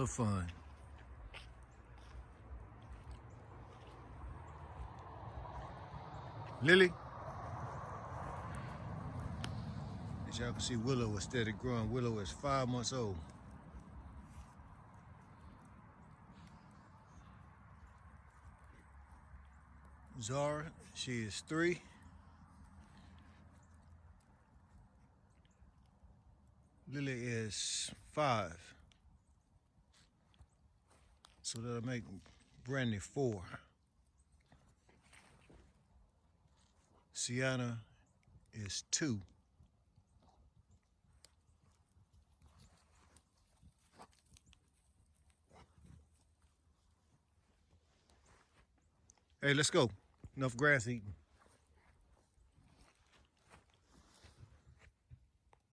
little fun. Lily. As y'all can see, Willow is steady growing. Willow is 5 months old. Zara, she is 3. Lily is 5. So that'll make Brandy 4. Sienna is 2. Hey, let's go. Enough grass eating.